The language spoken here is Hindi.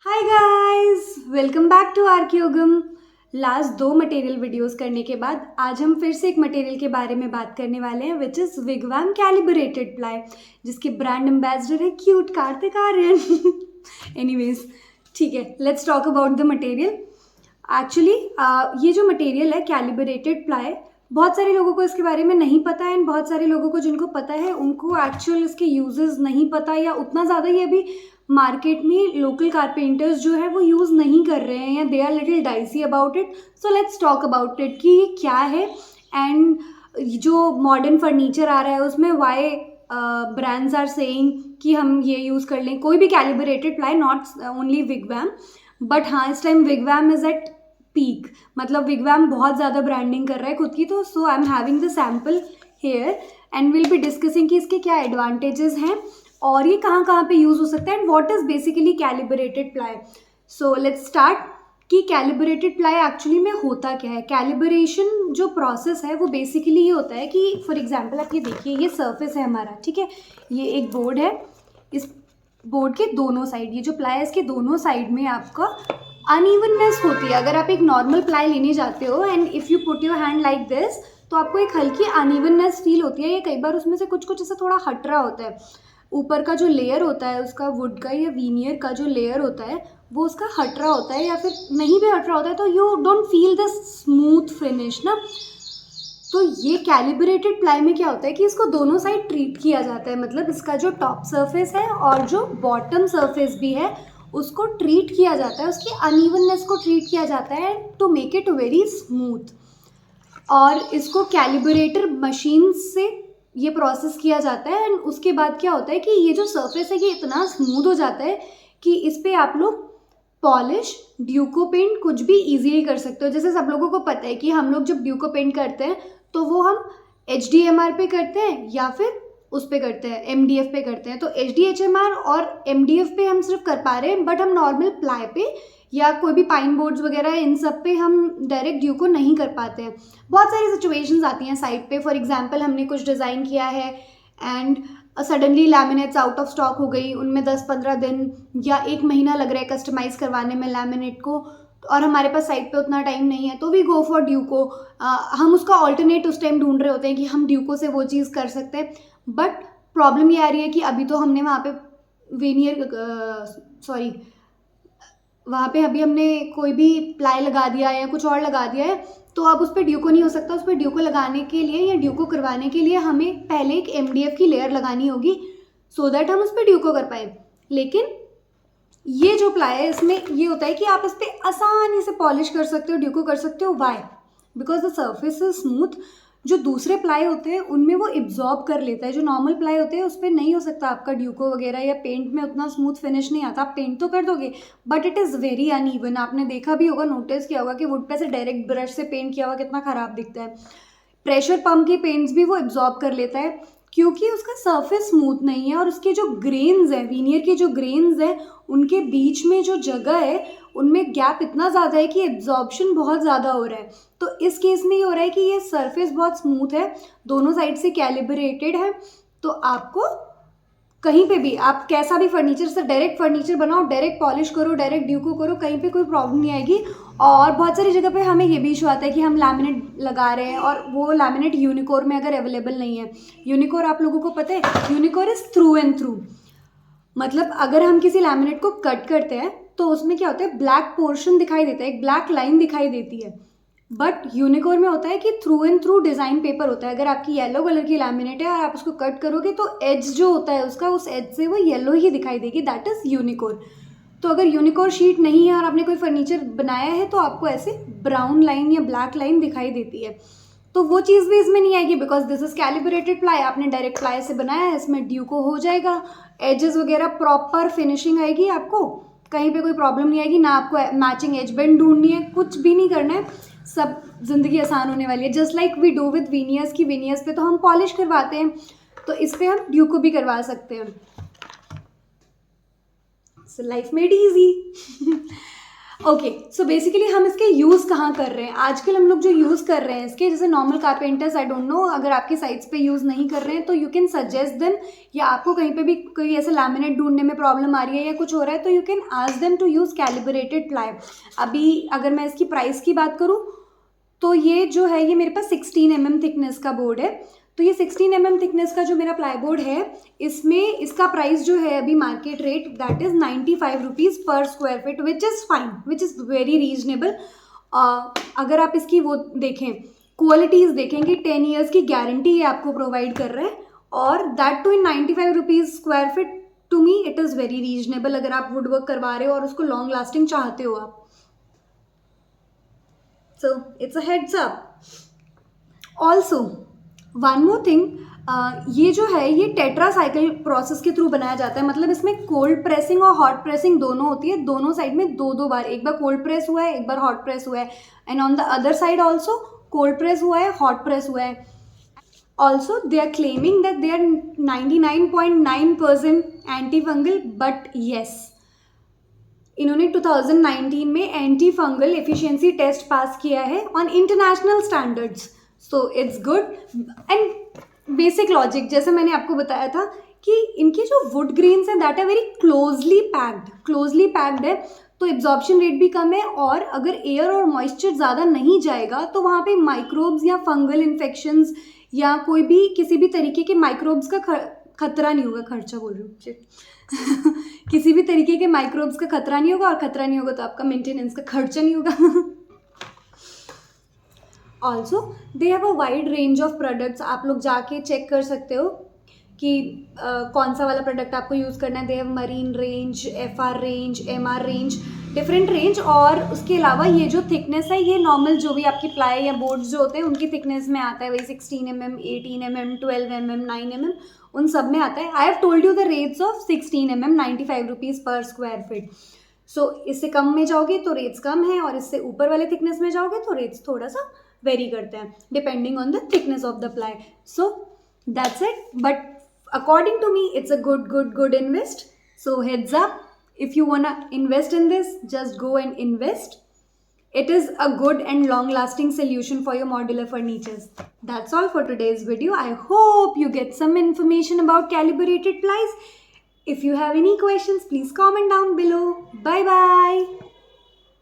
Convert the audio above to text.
Hi guys, welcome back to आर्कियोगम। लास्ट दो मटेरियल वीडियोस करने के बाद आज हम फिर से एक मटेरियल के बारे में बात करने वाले हैं विच इज़ विगवैम कैलिब्रेटेड प्लाई, जिसके ब्रांड एम्बेसडर है क्यूट कार्तिक आर्यन। एनीवेज, ठीक है, let's talk about the material. Actually ये जो मटेरियल है कैलिब्रेटेड प्लाई, बहुत सारे लोगों को इसके बारे में नहीं पता है एंड बहुत सारे लोगों को जिनको पता है उनको एक्चुअल इसके यूजेस नहीं पता, या उतना ज़्यादा ये अभी मार्केट में लोकल कारपेंटर्स जो है वो यूज़ नहीं कर रहे हैं, या they are little dicey about it. So let's talk about it कि ये क्या है एंड जो मॉडर्न फर्नीचर आ रहा है उसमें वाई ब्रांड्स आर सेइंग कि हम ये यूज़ कर लें कोई भी calibrated ply, not only wigwam. But हाँ, इस time wigwam is at peak, मतलब विगवैम बहुत ज़्यादा ब्रांडिंग कर रहा है खुद की। तो so I am having the sample here and will be discussing कि इसके क्या एडवांटेजेस हैं और ये कहाँ कहाँ पे यूज़ हो सकता है and what is basically calibrated ply. So let's start कि कैलिब्रेटेड प्लाई एक्चुअली में होता क्या है। कैलिब्रेशन जो प्रोसेस है वो बेसिकली ये होता है कि फॉर एग्जांपल आप ये देखिए, ये सरफेस है हमारा, ठीक है, ये एक बोर्ड है, इस बोर्ड के दोनों साइड, ये जो प्लाई है इसके दोनों साइड में आपका अनइवननेस होती है। अगर आप एक नॉर्मल प्लाई लेने जाते हो and if you put your hand like this, तो आपको एक हल्की अनइवननेस फील होती है। ये कई बार उसमें से कुछ कुछ ऐसा थोड़ा हट रहा होता है, ऊपर का जो लेयर होता है उसका वुड का या वीनियर का जो लेयर होता है वो उसका हट रहा होता है, या फिर नहीं भी हट रहा होता है, तो you don't feel the smooth finish ना। तो ये कैलिब्रेटेड प्लाई में क्या होता है कि इसको दोनों साइड ट्रीट किया जाता है, मतलब इसका जो टॉप सरफेस है और जो बॉटम सरफेस भी है उसको ट्रीट किया जाता है, उसकी अनइवननेस को ट्रीट किया जाता है to make it very smooth. और इसको कैलिब्रेटर मशीन से ये प्रोसेस किया जाता है एंड उसके बाद क्या होता है कि ये जो सरफेस है ये इतना स्मूथ हो जाता है कि इस पर आप लोग पॉलिश, ड्यूको पेंट कुछ भी इजीली कर सकते हो। जैसे सब लोगों को पता है कि हम लोग जब ड्यूको पेंट करते हैं तो वो हम HDMR पे करते हैं या फिर उस पे करते हैं, MDF पे करते हैं। तो HDHMR और MDF पे हम सिर्फ कर पा रहे हैं, बट हम नॉर्मल प्लाई पे या कोई भी पाइन बोर्ड्स वगैरह इन सब पे हम डायरेक्ट ड्यूको नहीं कर पाते हैं। बहुत सारी सिचुएशंस आती हैं साइट पे। फॉर एग्जांपल हमने कुछ डिज़ाइन किया है and suddenly laminates out of stock हो गई, उनमें 10-15 दिन या 1 महीना लग रहा है कस्टमाइज़ करवाने में लैमिनेट को, और हमारे पास साइट पे उतना टाइम नहीं है, तो वी गो फॉर ड्यूको। हम उसका ऑल्टरनेट उस टाइम ढूंढ रहे होते हैं कि हम ड्यूको से वो चीज़ कर सकते हैं। बट प्रॉब्लम ये आ रही है कि अभी तो हमने वहाँ पे वेनियर सॉरी वहाँ पे अभी हमने कोई भी प्लाई लगा दिया है या कुछ और लगा दिया है, तो अब उस पर ड्यूको नहीं हो सकता। उस पर ड्यूको लगाने के लिए या ड्यूको करवाने के लिए हमें पहले एक MDF की लेयर लगानी होगी सो दैट हम उस पर ड्यूको कर पाए। लेकिन ये जो प्लाई है इसमें ये होता है कि आप इस पर आसानी से पॉलिश कर सकते हो, ड्यूको कर सकते हो। Why? Because the surface is smooth. जो दूसरे प्लाई होते हैं उनमें वो इब्जॉर्ब कर लेता है, जो नॉर्मल प्लाई होते हैं उस पर नहीं हो सकता आपका ड्यूको वगैरह, या पेंट में उतना स्मूथ फिनिश नहीं आता। आप पेंट तो कर दोगे but it is very uneven. आपने देखा भी होगा, नोटिस किया होगा कि वुड पे से डायरेक्ट ब्रश से पेंट किया हुआ कितना ख़राब दिखता है। प्रेशर पंप के पेंट्स भी वो एब्जॉर्ब कर लेता है क्योंकि उसका सरफेस स्मूथ नहीं है, और उसके जो ग्रेन्स हैं, वीनियर के जो ग्रेन्स हैं, उनके बीच में जो जगह है उनमें गैप इतना ज़्यादा है कि एब्जॉर्प्शन बहुत ज़्यादा हो रहा है। तो इस केस में ये हो रहा है कि ये सरफेस बहुत स्मूथ है, दोनों साइड से कैलिब्रेटेड है, तो आपको कहीं पे भी आप कैसा भी फर्नीचर से डायरेक्ट फर्नीचर बनाओ, डायरेक्ट पॉलिश करो, डायरेक्ट ड्यूको करो, कहीं पे कोई प्रॉब्लम नहीं आएगी। और बहुत सारी जगह पे हमें ये भी इशू आता है कि हम लैमिनेट लगा रहे हैं और वो लैमिनेट यूनिकोर में अगर अवेलेबल नहीं है। यूनिकोर आप लोगों को पता है, यूनिकोर इज़ थ्रू एंड थ्रू। मतलब अगर हम किसी लैमिनेट को कट करते हैं तो उसमें क्या होता है, ब्लैक पोर्शन दिखाई देता है, एक ब्लैक लाइन दिखाई देती है। बट यूनिकोर में होता है कि through and through design paper होता है। अगर आपकी येलो कलर की लैमिनेट है और आप उसको कट करोगे तो एज जो होता है उसका, उस एज से वो येलो ही दिखाई देगी, दैट इज़ यूनिकोर। तो अगर यूनिकोर शीट नहीं है और आपने कोई फर्नीचर बनाया है तो आपको ऐसे ब्राउन लाइन या ब्लैक लाइन दिखाई देती है, तो वो चीज़ भी इसमें नहीं आएगी because this is calibrated ply. आपने डायरेक्ट प्लाई से बनाया है, इसमें ड्यूको हो जाएगा, एजेस वगैरह प्रॉपर फिनिशिंग आएगी, आपको कहीं पे कोई प्रॉब्लम नहीं आएगी, ना आपको मैचिंग एज बेंड ढूंढनी है, कुछ भी नहीं करना है, सब ज़िंदगी आसान होने वाली है। Just like we do with veneers की वीनियर्स पे तो हम पॉलिश करवाते हैं, तो इस पर हम ड्यूको भी करवा सकते हैं। So life made easy. Okay, so basically हम इसके यूज़ कहाँ कर रहे हैं आजकल? हम लोग जो यूज़ कर रहे हैं इसके, जैसे normal carpenters, I don't know, अगर आपकी साइट्स पे यूज़ नहीं कर रहे हैं तो यू कैन सजेस्ट देम, या आपको कहीं पे भी कोई ऐसे लैमिनेट ढूंढने में प्रॉब्लम आ रही है या कुछ हो रहा है तो you can ask them to use calibrated ply. अभी अगर मैं इसकी प्राइस की बात करूँ तो ये जो है, ये मेरे पास 16 mm थिकनेस का बोर्ड है। तो ये 16 mm थिकनेस का जो मेरा प्लाई बोर्ड है, इसमें इसका प्राइस जो है अभी market rate, that is 95 rupees per square feet, which is fine, which is very reasonable. अगर आप इसकी वो देखें, क्वालिटीज़ देखेंगे, 10 ईयर्स की गारंटी ये आपको प्रोवाइड कर रहे हैं, और and that too 95 rupees square feet. To me it is very reasonable अगर आप वुड वर्क करवा रहे हो और उसको लॉन्ग लास्टिंग चाहते हो आप। So it's a heads up. Also, one more thing, ये जो है ये टेट्रासाइकिल प्रोसेस के थ्रू बनाया जाता है, मतलब इसमें कोल्ड प्रेसिंग और हॉट प्रेसिंग दोनों होती है, दोनों साइड में दो दो बार, एक बार कोल्ड प्रेस हुआ है, एक बार हॉट प्रेस हुआ है, and on the other side also cold press हुआ है, हॉट प्रेस हुआ है। Also they are claiming that they are 99.9% anti fungal, but yes, इन्होंने 2019 में anti fungal efficiency test pass किया है on international standards, so it's good. And basic logic, जैसे मैंने आपको बताया था कि इनके जो वुड ग्रेन्स हैं that are very closely packed है, तो एब्जॉर्प्शन रेट भी कम है, और अगर एयर और मॉइस्चर ज़्यादा नहीं जाएगा तो वहाँ पे माइक्रोब्स या फंगल इन्फेक्शंस या कोई भी किसी भी तरीके के माइक्रोब्स का खतरा नहीं होगा, खर्चा बोल रही हूँ किसी भी तरीके के माइक्रोब्स का खतरा नहीं होगा, और खतरा नहीं होगा तो आपका मेंटेनेंस का खर्चा नहीं होगा। Also they have a wide range of products, आप लोग जाके चेक कर सकते हो कि कौन सा वाला प्रोडक्ट आपको यूज़ करना है। They have marine range, FR range, MR range, different range. और उसके अलावा ये जो थिकनेस है, ये नॉर्मल जो भी आपकी प्लाई या बोर्ड्स जो होते हैं उनकी थिकनेस में आता है, वही 16 mm, 18 mm, 12 mm, 9 mm, उन सब में आता है। I have told you the rates of 16 mm, 95 rupees per square feet. सो इससे कम में जाओगे तो रेट्स कम है, और इससे ऊपर वाले थिकनेस में जाओगे तो रेट्स थोड़ा सा वेरी करते हैं depending on the thickness of the ply. So that's it, but according to me it's a good invest. So heads up, if you wanna invest in this, just go and invest. It is a good and long lasting solution for your modular furnitures. That's all for today's video. I hope you get some information about calibrated plies. If you have any questions, please comment down below. Bye bye.